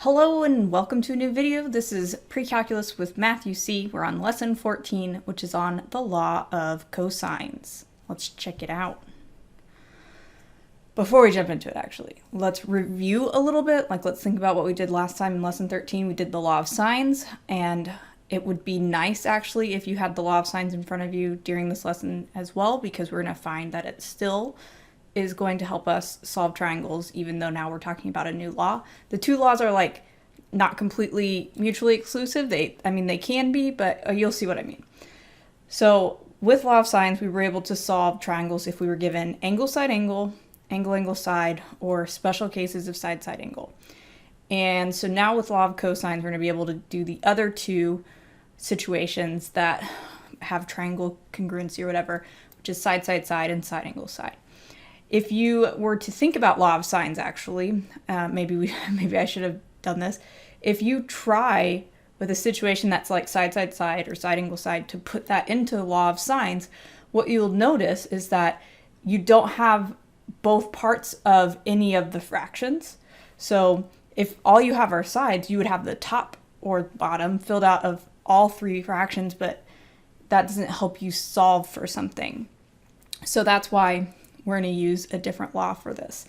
Hello and welcome to a new video. This is Precalculus with Math UC. We're on lesson 14, which is on the law of cosines. Let's check it out. Before we jump into it, actually, let's review a little bit. Let's think about what we did last time in lesson 13. We did the law of sines, and it would be nice, actually, if you had the law of sines in front of you during this lesson as well, because we're going to find that it still is going to help us solve triangles, even though now we're talking about a new law. The two laws are not completely mutually exclusive. They can be, but you'll see what I mean. So with law of sines, we were able to solve triangles if we were given angle, side, angle, angle, angle, side, or special cases of side, side, angle. And so now with law of cosines, we're going to be able to do the other two situations that have triangle congruency or whatever, which is side, side, side, and side, angle, side. If you were to think about law of sines, actually, maybe I should have done this. If you try with a situation that's like side, side, side, or side, angle, side, to put that into law of sines, what you'll notice is that you don't have both parts of any of the fractions. So if all you have are sides, you would have the top or bottom filled out of all three fractions, but that doesn't help you solve for something. So that's why we're going to use a different law for this.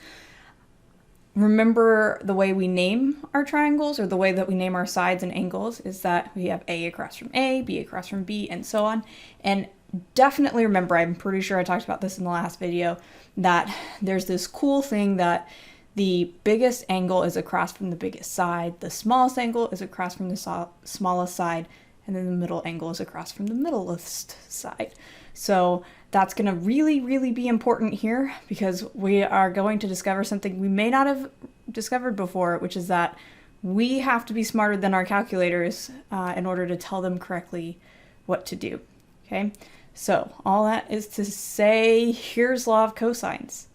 Remember the way we name our triangles, or the way that we name our sides and angles, is that we have A across from A, B across from B, and so on. And definitely remember, I'm pretty sure I talked about this in the last video, that there's this cool thing that the biggest angle is across from the biggest side, the smallest angle is across from the smallest side, and then the middle angle is across from the middlest side. So that's going to really, really be important here, because we are going to discover something we may not have discovered before, which is that we have to be smarter than our calculators in order to tell them correctly what to do. Okay, so all that is to say, here's law of cosines.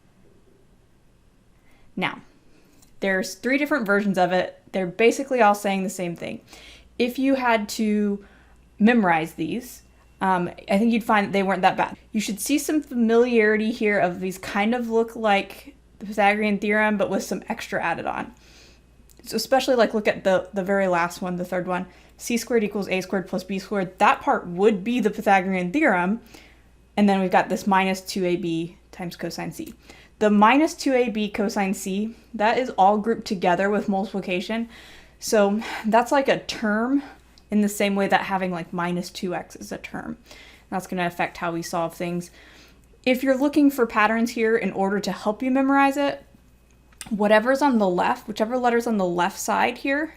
Now, there's three different versions of it. They're basically all saying the same thing. If you had to memorize these, I think you'd find that they weren't that bad. You should see some familiarity here of these kind of look like the Pythagorean theorem, but with some extra added on. So especially look at the very last one, the third one, c squared equals a squared plus b squared. That part would be the Pythagorean theorem. And then we've got this minus 2ab times cosine c. The minus 2ab cosine c, that is all grouped together with multiplication. So that's like a term, in the same way that having minus 2x is a term. That's going to affect how we solve things. If you're looking for patterns here in order to help you memorize it, whatever's on the left, whichever letter's on the left side here,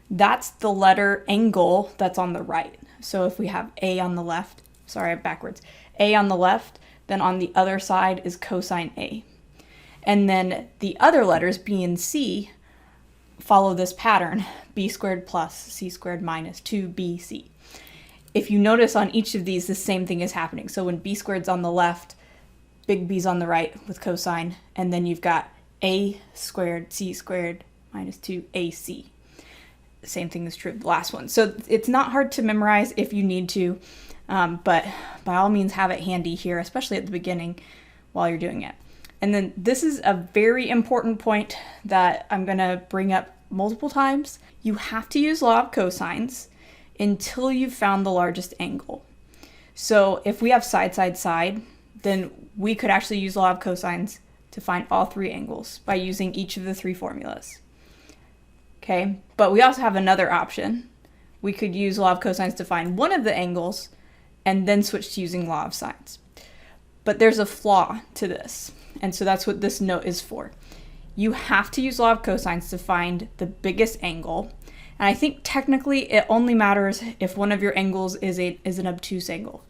that's the letter angle that's on the right. So if we have A on the left, sorry, backwards, A on the left, then on the other side is cosine A. And then the other letters, B and C, follow this pattern, b squared plus c squared minus 2bc. If you notice on each of these, the same thing is happening. So when b squared's on the left, big B's on the right with cosine, and then you've got a squared c squared minus 2ac. The same thing is true of the last one. So it's not hard to memorize if you need to, but by all means have it handy here, especially at the beginning while you're doing it. And then this is a very important point that I'm going to bring up multiple times. You have to use law of cosines until you've found the largest angle. So if we have side, side, side, then we could actually use law of cosines to find all three angles by using each of the three formulas. Okay, but we also have another option. We could use law of cosines to find one of the angles and then switch to using law of sines. But there's a flaw to this. And so that's what this note is for. You have to use law of cosines to find the biggest angle. And I think technically it only matters if one of your angles is an obtuse angle,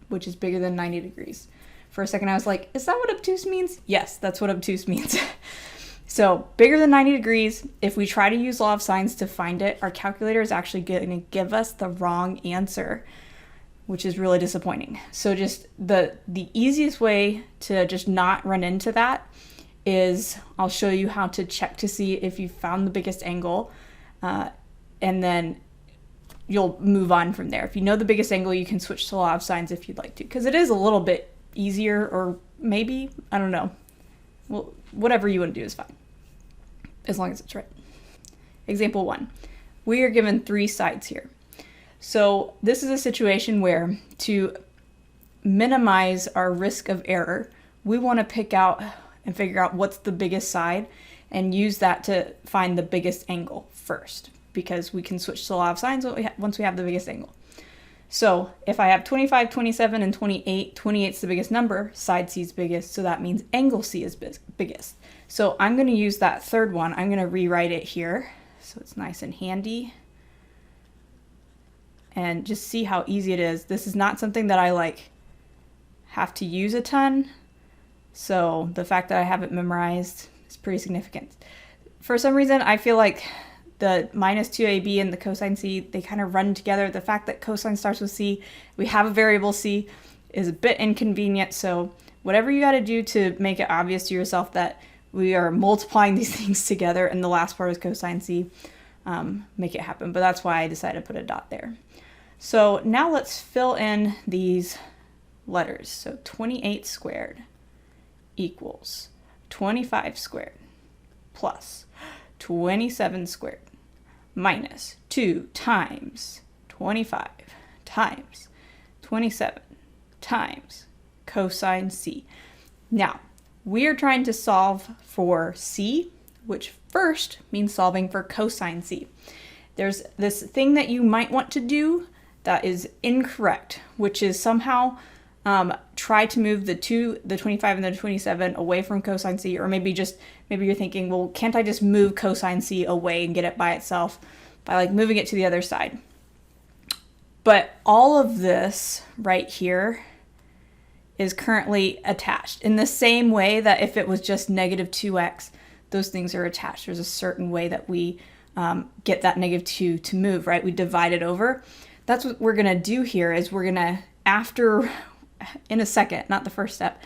which is bigger than 90 degrees. For a second I was like, is that what obtuse means? Yes, that's what obtuse means. So bigger than 90 degrees, if we try to use law of sines to find it, our calculator is actually going to give us the wrong answer, which is really disappointing. So just the easiest way to just not run into that is I'll show you how to check to see if you found the biggest angle, and then you'll move on from there. If you know the biggest angle, you can switch to law of sines if you'd like to, because it is a little bit easier, or maybe, I don't know. Well, whatever you want to do is fine, as long as it's right. example 1. We are given 3 sides here. So this is a situation where, to minimize our risk of error, we want to pick out and figure out what's the biggest side and use that to find the biggest angle first, because we can switch to law of sines once we have the biggest angle. So if I have 25, 27, and 28, 28 is the biggest number, side C is biggest, so that means angle C is biggest. So I'm going to use that third one. I'm going to rewrite it here so it's nice and handy. And just see how easy it is. This is not something that I have to use a ton. So the fact that I have it memorized is pretty significant. For some reason, I feel like the minus 2ab and the cosine C, they kind of run together. The fact that cosine starts with C, we have a variable C, is a bit inconvenient. So whatever you got to do to make it obvious to yourself that we are multiplying these things together and the last part is cosine C, make it happen. But that's why I decided to put a dot there. So now let's fill in these letters. So 28 squared equals 25 squared plus 27 squared minus 2 times 25 times 27 times cosine C. Now, we are trying to solve for C, which first means solving for cosine C. There's this thing that you might want to do that is incorrect, which is somehow try to move the 25 and the 27 away from cosine C, or maybe you're thinking, well, can't I just move cosine C away and get it by itself by moving it to the other side? But all of this right here is currently attached in the same way that if it was just negative 2x, those things are attached. There's a certain way that we get that negative 2 to move, right? We divide it over. That's what we're going to do here is we're going to, in a second, not the first step,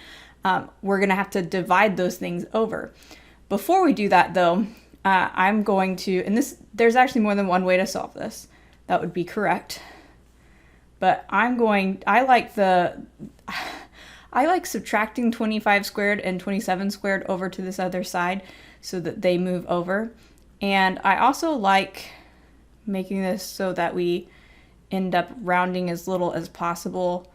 we're going to have to divide those things over. Before we do that, though, I'm going to, and there's actually more than one way to solve this. That would be correct. But I like subtracting 25 squared and 27 squared over to this other side so that they move over. And I also like making this so that we end up rounding as little as possible.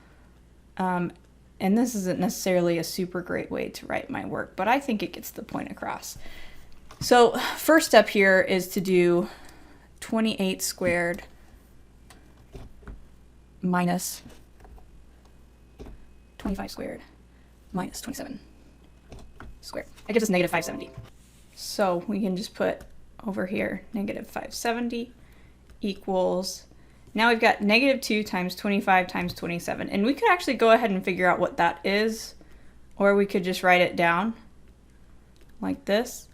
And this isn't necessarily a super great way to write my work, but I think it gets the point across. So first step here is to do 28 squared minus 25 squared minus 27 squared. It gives us negative 570. So we can just put over here negative 570 equals, now we've got negative 2 times 25 times 27. And we could actually go ahead and figure out what that is, or we could just write it down like this.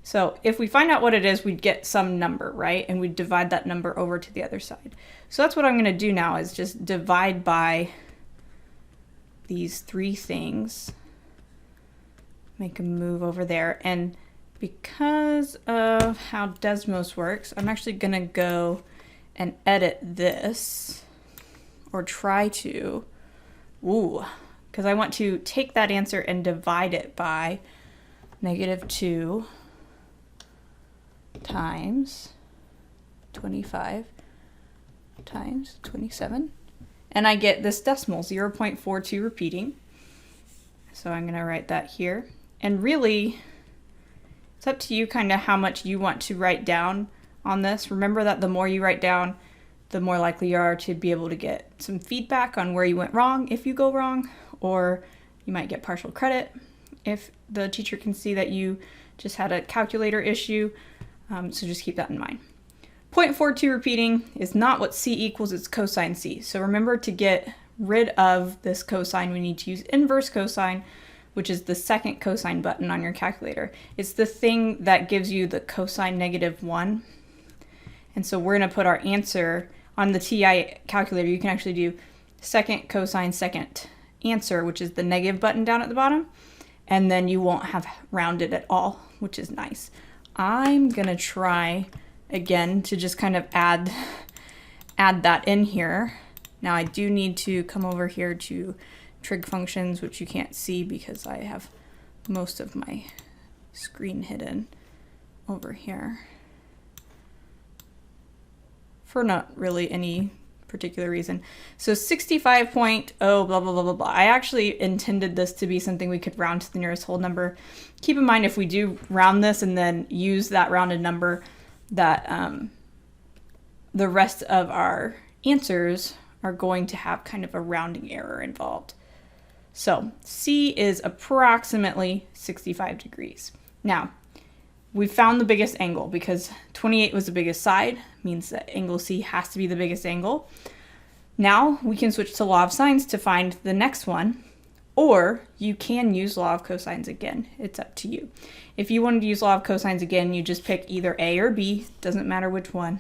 So if we find out what it is, we'd get some number, right? And we'd divide that number over to the other side. So that's what I'm going to do now, is just divide by these 3 things. Make a move over there. And because of how Desmos works, I'm actually going to go and edit this, or try to, because I want to take that answer and divide it by negative 2 times 25 times 27, and I get this decimal, 0.42 repeating. So I'm going to write that here. And really, it's up to you kind of how much you want to write down on this. Remember that the more you write down, the more likely you are to be able to get some feedback on where you went wrong if you go wrong, or you might get partial credit if the teacher can see that you just had a calculator issue. So just keep that in mind. 0.42 repeating is not what C equals, it's cosine C. So remember, to get rid of this cosine, we need to use inverse cosine, which is the second cosine button on your calculator. It's the thing that gives you the cosine negative 1. And so we're going to put our answer on the TI calculator. You can actually do second cosine second answer, which is the negative button down at the bottom. And then you won't have rounded at all, which is nice. I'm going to try again to just kind of add that in here. Now I do need to come over here to trig functions, which you can't see because I have most of my screen hidden over here. for not really any particular reason. So 65.0 blah, blah, blah, blah, blah. I actually intended this to be something we could round to the nearest whole number. Keep in mind, if we do round this and then use that rounded number, that the rest of our answers are going to have kind of a rounding error involved. So C is approximately 65 degrees. Now, we found the biggest angle because 28 was the biggest side, means that angle C has to be the biggest angle. Now we can switch to law of sines to find the next one, or you can use law of cosines again. It's up to you. If you wanted to use law of cosines again, you just pick either A or B, doesn't matter which one.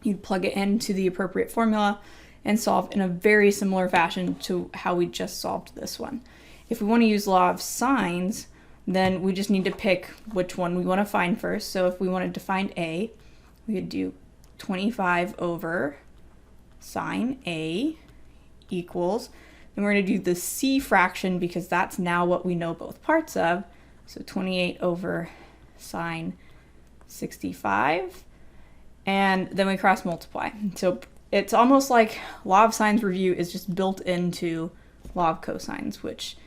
You'd plug it into the appropriate formula and solve in a very similar fashion to how we just solved this one. If we want to use law of sines, then we just need to pick which one we want to find first. So if we wanted to find A, we could do 25 over sine A equals, then we're going to do the C fraction because that's now what we know both parts of. So 28 over sine 65, and then we cross multiply. So it's almost like law of sines review is just built into law of cosines, which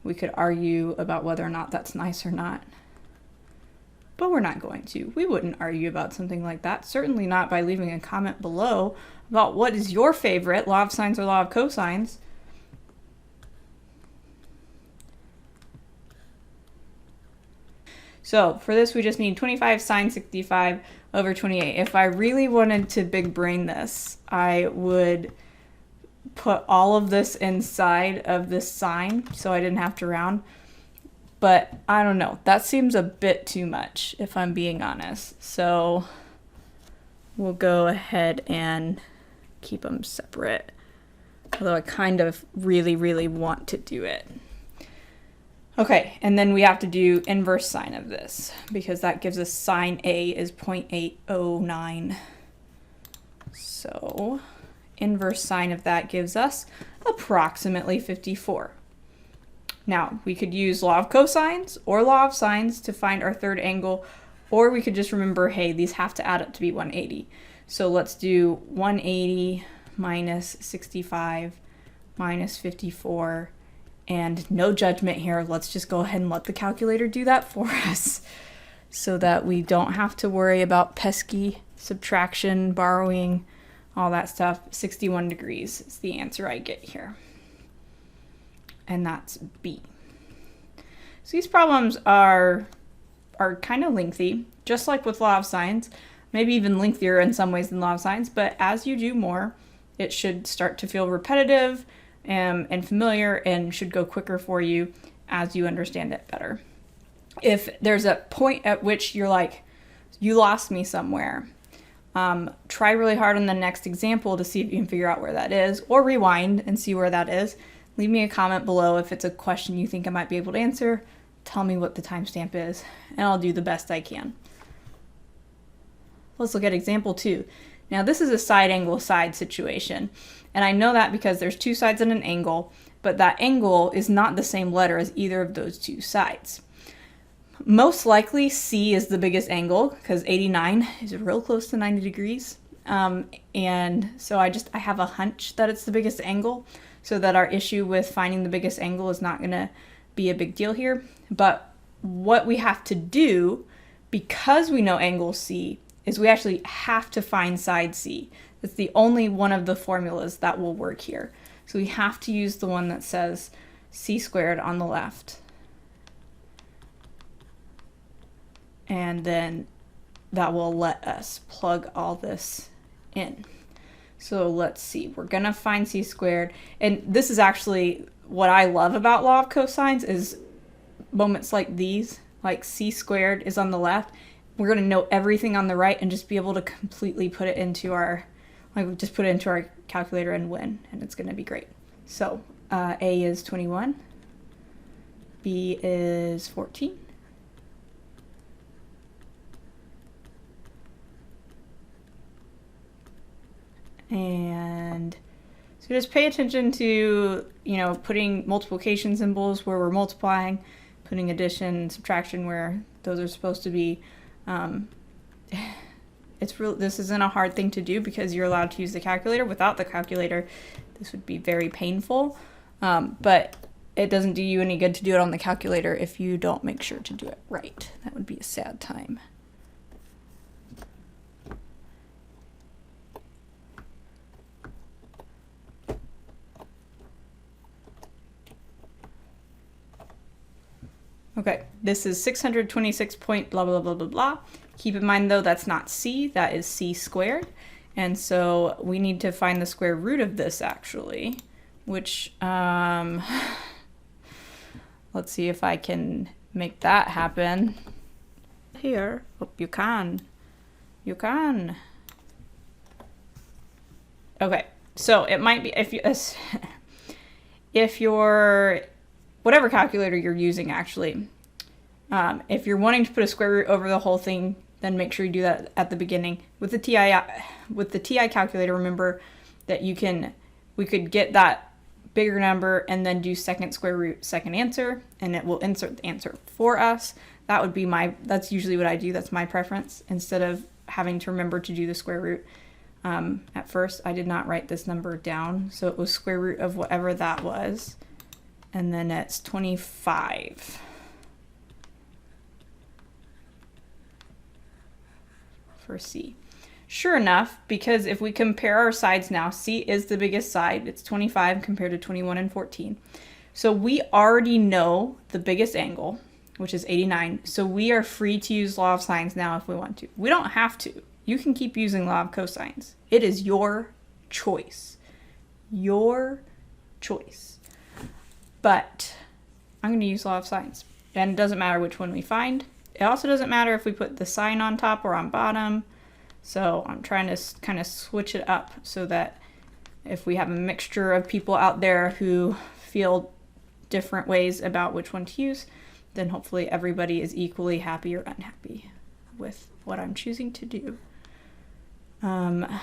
we could argue about whether or not that's nice or not. But we're not going to. We wouldn't argue about something like that. Certainly not by leaving a comment below about what is your favorite, law of sines or law of cosines. So for this, we just need 25 sine 65 over 28. If I really wanted to big brain this, I would put all of this inside of this sine so I didn't have to round. But I don't know. That seems a bit too much, if I'm being honest. So we'll go ahead and keep them separate. Although I kind of really, really want to do it. Okay, and then we have to do inverse sine of this because that gives us sine A is 0.809. So inverse sine of that gives us approximately 54. Now, we could use law of cosines or law of sines to find our third angle, or we could just remember, hey, these have to add up to be 180. So let's do 180 minus 65 minus 54. And no judgment here. Let's just go ahead and let the calculator do that for us so that we don't have to worry about pesky subtraction, borrowing, all that stuff. 61 degrees is the answer I get here. And that's B. So these problems are kind of lengthy, just like with law of sines, maybe even lengthier in some ways than law of sines, but as you do more, it should start to feel repetitive and familiar and should go quicker for you as you understand it better. If there's a point at which you're like, you lost me somewhere, try really hard on the next example to see if you can figure out where that is, or rewind and see where that is. Leave me a comment below if it's a question you think I might be able to answer. Tell me what the timestamp is, and I'll do the best I can. Let's look at example 2. Now this is a side angle side situation, and I know that because there's two sides and an angle, but that angle is not the same letter as either of those two sides. Most likely C is the biggest angle because 89 is real close to 90 degrees. And so I have a hunch that it's the biggest angle, so that our issue with finding the biggest angle is not going to be a big deal here. But what we have to do, because we know angle C, is we actually have to find side C. It's the only one of the formulas that will work here. So we have to use the one that says C squared on the left. And then that will let us plug all this in. So let's see, we're gonna find C squared. And this is actually what I love about law of cosines is moments like these, like C squared is on the left. We're gonna know everything on the right and just be able to completely put it into our, just put it into our calculator and win, and it's gonna be great. So A is 21, B is 14, and so just pay attention to, putting multiplication symbols where we're multiplying, putting addition, subtraction where those are supposed to be This isn't a hard thing to do because you're allowed to use the calculator. Without the calculator, this would be very painful. But it doesn't do you any good to do it on the calculator if you don't make sure to do it right. That would be a sad time. Okay, this is 626 point blah, blah, blah, blah, blah. Keep in mind though, that's not c, that is c squared. And so we need to find the square root of this actually, which, let's see if I can make that happen. Here, hope you can. You can. Okay, so it might be, if you're, whatever calculator you're using actually, if you're wanting to put a square root over the whole thing, then make sure you do that at the beginning. With the TI calculator, remember that we could get that bigger number and then do second square root, second answer, and it will insert the answer for us. That's usually what I do. That's my preference. Instead of having to remember to do the square root. At first, I did not write this number down, so it was square root of whatever that was. And then it's 25 for C. Sure enough, because if we compare our sides now, C is the biggest side. It's 25 compared to 21 and 14. So we already know the biggest angle, which is 89. So we are free to use law of sines now if we want to. We don't have to. You can keep using law of cosines. It is your choice. Your choice. But I'm going to use law of sines. And it doesn't matter which one we find. It also doesn't matter if we put the sign on top or on bottom. So I'm trying to kind of switch it up so that if we have a mixture of people out there who feel different ways about which one to use, then hopefully everybody is equally happy or unhappy with what I'm choosing to do. I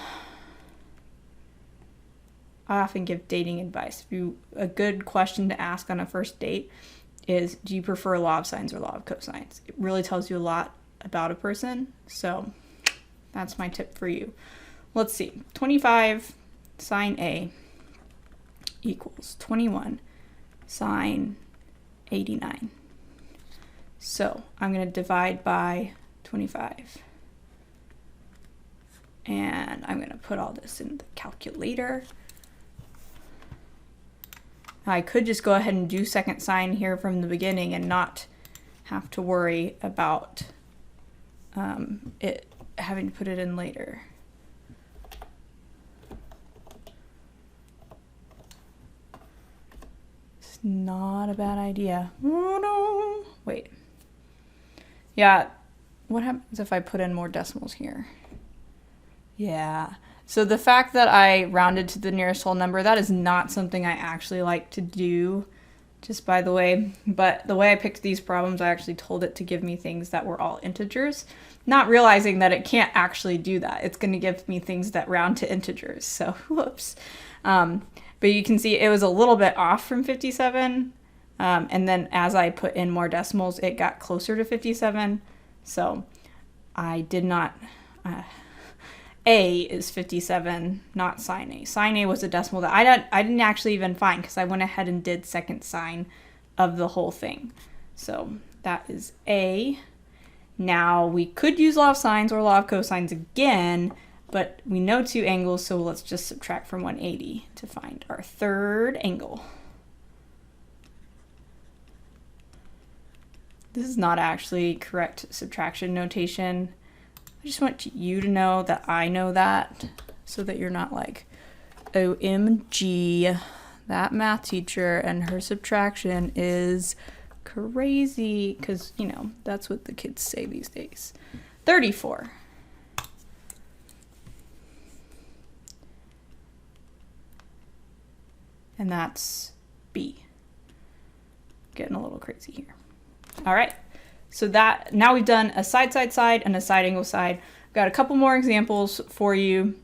often give dating advice. A good question to ask on a first date is, do you prefer law of sines or law of cosines? It really tells you a lot about a person, so that's my tip for you. Let's see, 25 sine A equals 21 sine 89. So I'm going to divide by 25. And I'm going to put all this in the calculator. I could just go ahead and do second sine here from the beginning and not have to worry about it having to put it in later. It's not a bad idea. Oh no! Wait. Yeah, what happens if I put in more decimals here? Yeah. So the fact that I rounded to the nearest whole number, that is not something I actually like to do, just by the way. But the way I picked these problems, I actually told it to give me things that were all integers, not realizing that it can't actually do that. It's going to give me things that round to integers. So whoops. But you can see it was a little bit off from 57. And then as I put in more decimals, it got closer to 57. So I did not... A is 57, not sine A. Sine A was a decimal that I didn't actually even find because I went ahead and did second sine of the whole thing. So that is A. Now we could use law of sines or law of cosines again, but we know two angles, so let's just subtract from 180 to find our third angle. This is not actually correct subtraction notation. I just want you to know that I know that, so that you're not like, OMG, that math teacher and her subtraction is crazy, because, you know, that's what the kids say these days. 34. And that's B. Getting a little crazy here. All right. So that, now we've done a side, side, side, and a side angle side. I've got a couple more examples for you.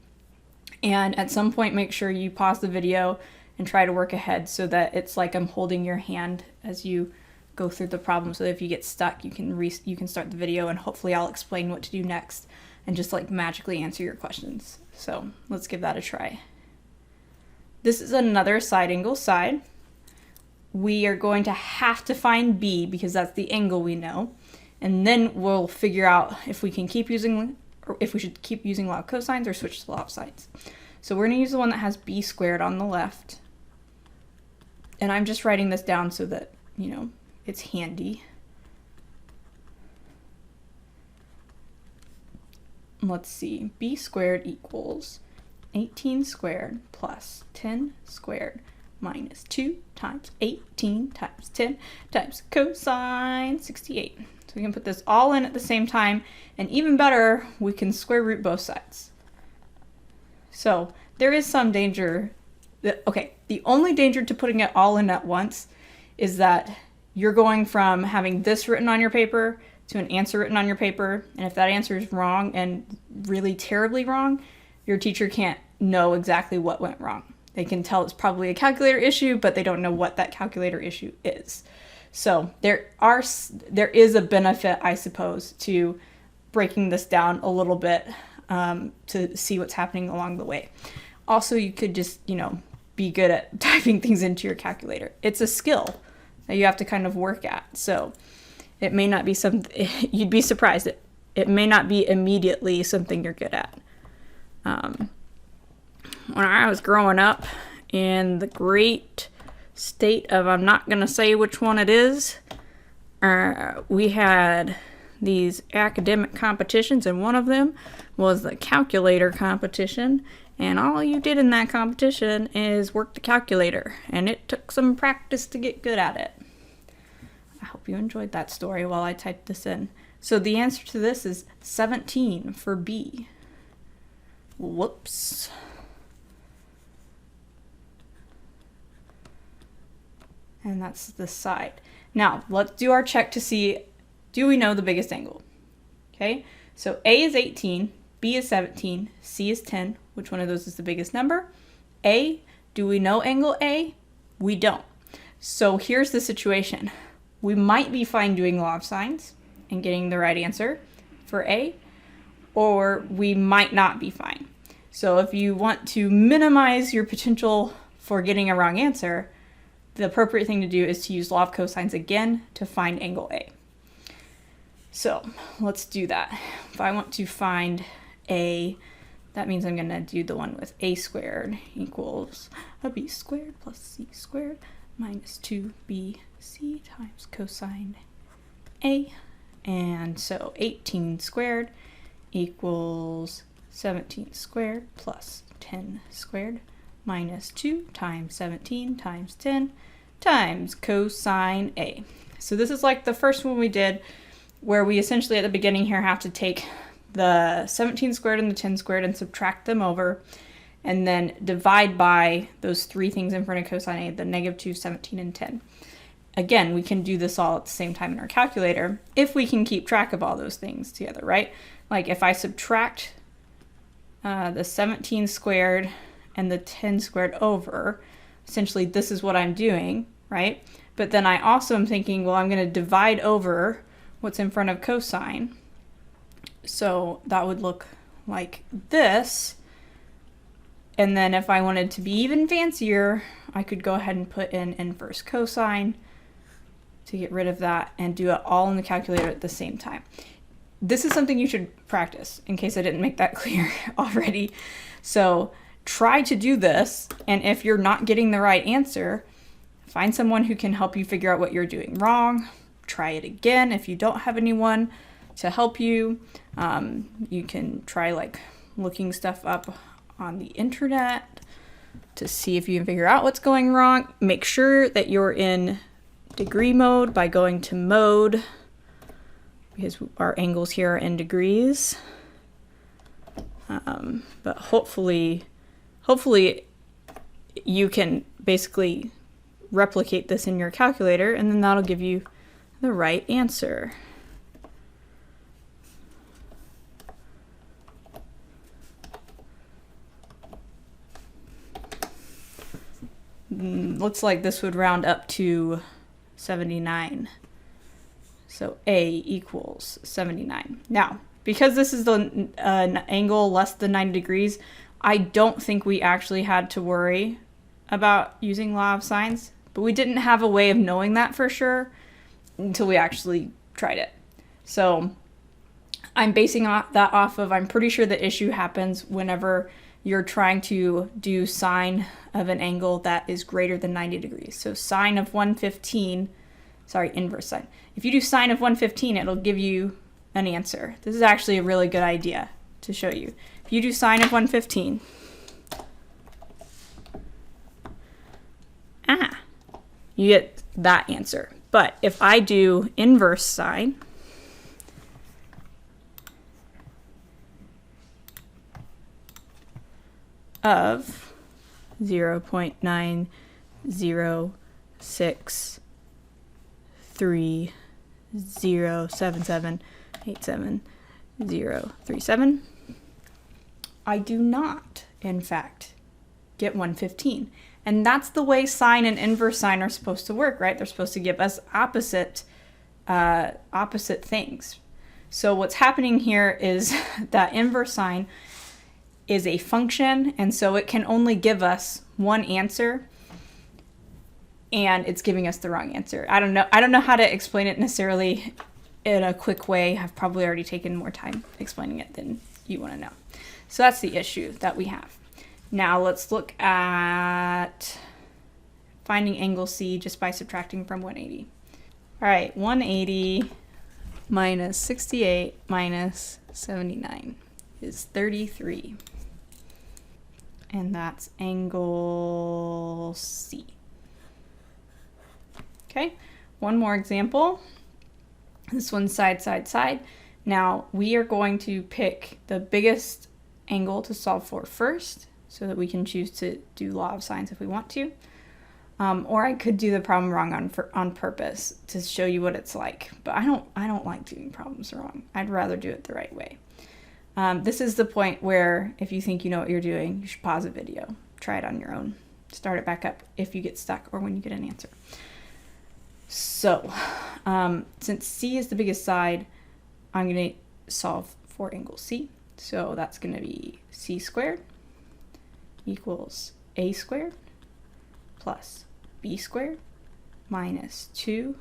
And at some point, make sure you pause the video and try to work ahead so that it's like I'm holding your hand as you go through the problem. So that if you get stuck, you can start the video and hopefully I'll explain what to do next. and just like magically answer your questions. So let's give that a try. This is another side angle side. We are going to have to find B because that's the angle we know. And then we'll figure out if we can keep using, or if we should keep using law of cosines or switch to law of sines. So we're going to use the one that has B squared on the left. And I'm just writing this down so that, you know, it's handy. Let's see, B squared equals 18 squared plus 10 squared minus 2 times 18 times 10 times cosine 68. So we can put this all in at the same time, and even better, we can square root both sides. So there is some danger. Okay, the only danger to putting it all in at once is that you're going from having this written on your paper to an answer written on your paper, and if that answer is wrong and really terribly wrong, your teacher can't know exactly what went wrong. They can tell it's probably a calculator issue, but they don't know what that calculator issue is. So there is a benefit, I suppose, to breaking this down a little bit to see what's happening along the way. Also, you could just, you know, be good at typing things into your calculator. It's a skill that you have to kind of work at. So it may not be something, you'd be surprised. It may not be immediately something you're good at. When I was growing up in the great state of, I'm not going to say which one it is, we had these academic competitions, and one of them was the calculator competition, and all you did in that competition is work the calculator, and it took some practice to get good at it. I hope you enjoyed that story while I typed this in. So the answer to this is 17 for B. Whoops. And that's the side. Now, let's do our check to see, do we know the biggest angle? Okay, so A is 18, B is 17, C is 10. Which one of those is the biggest number? A, do we know angle A? We don't. So here's the situation. We might be fine doing law of sines and getting the right answer for A, or we might not be fine. So if you want to minimize your potential for getting a wrong answer, the appropriate thing to do is to use law of cosines again to find angle A. So let's do that. If I want to find A, that means I'm going to do the one with A squared equals a B squared plus C squared minus 2BC times cosine A. And so 18 squared equals 17 squared plus 10 squared minus 2 times 17 times 10 times cosine A. So this is like the first one we did, where we essentially at the beginning here have to take the 17 squared and the 10 squared and subtract them over, and then divide by those three things in front of cosine A, the -2, 17, and 10. Again, we can do this all at the same time in our calculator if we can keep track of all those things together, right? Like if I subtract the 17 squared and the 10 squared over, essentially this is what I'm doing, right? But then I also am thinking, well, I'm going to divide over what's in front of cosine. So that would look like this. And then if I wanted to be even fancier, I could go ahead and put in inverse cosine to get rid of that and do it all in the calculator at the same time. This is something you should practice, in case I didn't make that clear already. So try to do this, and if you're not getting the right answer, find someone who can help you figure out what you're doing wrong. Try it again if you don't have anyone to help you. You can try like looking stuff up on the internet to see if you can figure out what's going wrong. Make sure that you're in degree mode by going to mode, because our angles here are in degrees. But hopefully you can basically replicate this in your calculator, and then that'll give you the right answer. Looks like this would round up to 79. So A equals 79. Now, because this is an angle less than 90 degrees, I don't think we actually had to worry about using law of sines, but we didn't have a way of knowing that for sure until we actually tried it. So I'm basing that off of, I'm pretty sure the issue happens whenever you're trying to do sine of an angle that is greater than 90 degrees. So sine of 115, sorry, inverse sine. If you do sine of 115, it'll give you an answer. This is actually a really good idea to show you. If you do sine of 115, you get that answer. But if I do inverse sine of 0.90630778737, I do not, in fact, get 115. And that's the way sine and inverse sine are supposed to work, right? They're supposed to give us opposite things. So what's happening here is that inverse sine is a function, and so it can only give us one answer, and it's giving us the wrong answer. I don't know how to explain it necessarily in a quick way. I've probably already taken more time explaining it than you want to know. So that's the issue that we have. Now let's look at finding angle C just by subtracting from 180. All right, 180 minus 68 minus 79 is 33. And that's angle C. Okay, one more example. This one's side, side, side. Now we are going to pick the biggest angle to solve for first, so that we can choose to do law of sines if we want to. Or I could do the problem wrong on purpose to show you what it's like. But I don't like doing problems wrong. I'd rather do it the right way. This is the point where if you think you know what you're doing, you should pause the video. Try it on your own. Start it back up if you get stuck or when you get an answer. So, since C is the biggest side, I'm going to solve for angle C. So that's going to be C squared equals A squared plus B squared minus 2AB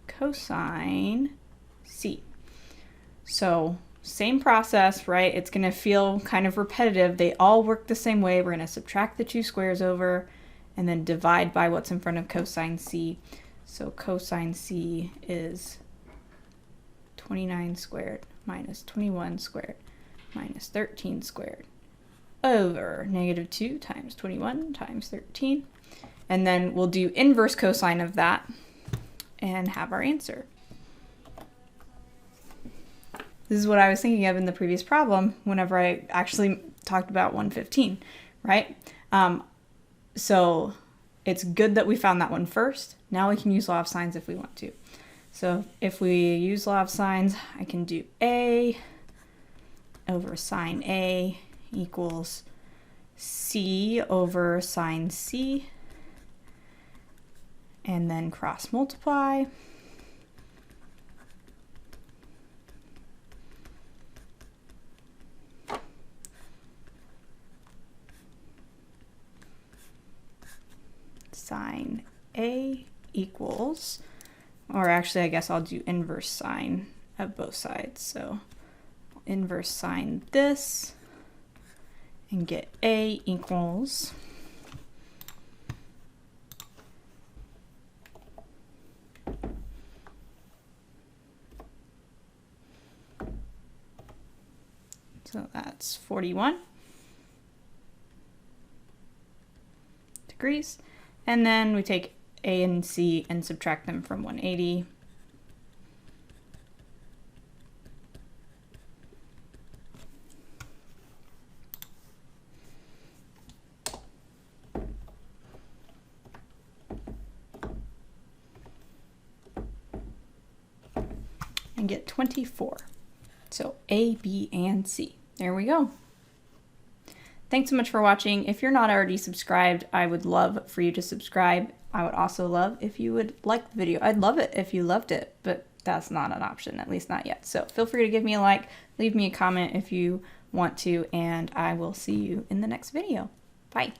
cosine C. So same process, right? It's going to feel kind of repetitive. They all work the same way. We're going to subtract the two squares over and then divide by what's in front of cosine C. So cosine C is 29 squared minus 21 squared minus 13 squared over negative 2 times 21 times 13. And then we'll do inverse cosine of that and have our answer. This is what I was thinking of in the previous problem whenever I actually talked about 115, right? So it's good that we found that one first. Now we can use law of sines if we want to. So if we use law of sines, I can do A over sine A equals C over sine C, and then cross multiply. Sine A equals, or actually I guess I'll do inverse sine of both sides. So inverse sine this and get A equals so that's 41 degrees. And then we take A and C and subtract them from 180. And get 24. So A, B, and C. There we go. Thanks so much for watching. If you're not already subscribed, I would love for you to subscribe. I would also love if you would like the video. I'd love it if you loved it, but that's not an option, at least not yet. So feel free to give me a like, leave me a comment if you want to, and I will see you in the next video. Bye.